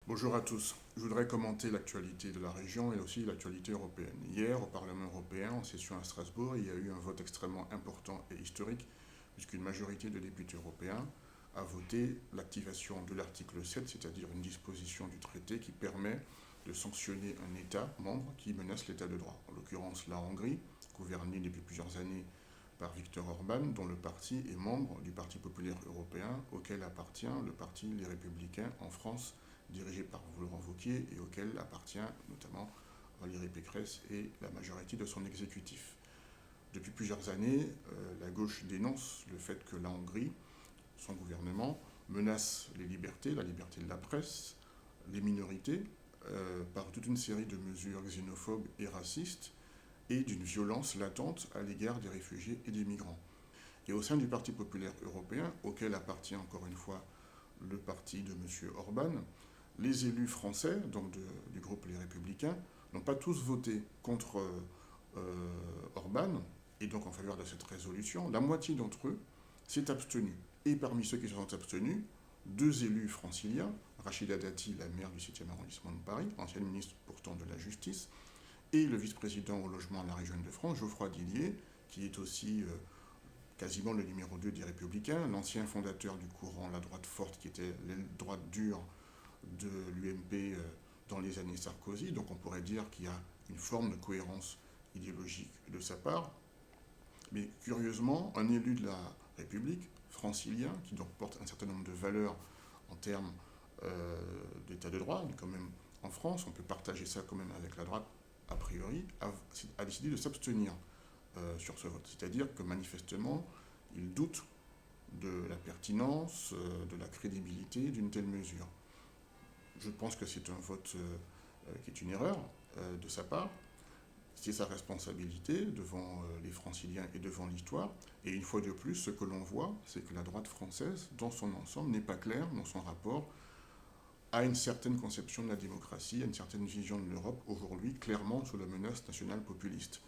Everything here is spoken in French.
Bonjour à tous. Je voudrais commenter l'actualité de la région et aussi l'actualité européenne. Hier, au Parlement européen, en session à Strasbourg, il y a eu un vote extrêmement important et historique, puisqu'une majorité de députés européens a voté l'activation de l'article 7, c'est-à-dire une disposition du traité qui permet de sanctionner un État membre qui menace l'État de droit. En l'occurrence, la Hongrie, gouvernée depuis plusieurs années par Viktor Orban, dont le parti est membre du Parti populaire européen, auquel appartient le parti Les Républicains en France, dirigé par Laurent Wauquiez et auquel appartient notamment Valérie Pécresse et la majorité de son exécutif. Depuis plusieurs années, la gauche dénonce le fait que la Hongrie, son gouvernement, menace les libertés, la liberté de la presse, les minorités, par toute une série de mesures xénophobes et racistes, et d'une violence latente à l'égard des réfugiés et des migrants. Et au sein du Parti populaire européen, auquel appartient encore une fois le parti de M. Orban, les élus français, donc du groupe Les Républicains, n'ont pas tous voté contre Orban, et donc en faveur de cette résolution. La moitié d'entre eux s'est abstenue. Et parmi ceux qui se sont abstenus, deux élus franciliens, Rachida Dati, la maire du 7e arrondissement de Paris, ancienne ministre pourtant de la Justice, et le vice-président au logement de la région de France, Geoffroy Didier, qui est aussi quasiment le numéro 2 des Républicains, l'ancien fondateur du courant La Droite Forte, qui était l'aile droite dure de l'UMP dans les années Sarkozy. Donc on pourrait dire qu'il y a une forme de cohérence idéologique de sa part. Mais curieusement, un élu de la République, francilien, qui donc porte un certain nombre de valeurs en termes d'état de droit, mais quand même en France, on peut partager ça quand même avec la droite, a priori, a décidé de s'abstenir sur ce vote. C'est-à-dire que manifestement, il doute de la pertinence, de la crédibilité d'une telle mesure. Je pense que c'est un vote qui est une erreur de sa part. C'est sa responsabilité devant les franciliens et devant l'histoire. Et une fois de plus, ce que l'on voit, c'est que la droite française, dans son ensemble, n'est pas claire dans son rapport à une certaine conception de la démocratie, à une certaine vision de l'Europe, aujourd'hui clairement sous la menace nationale populiste.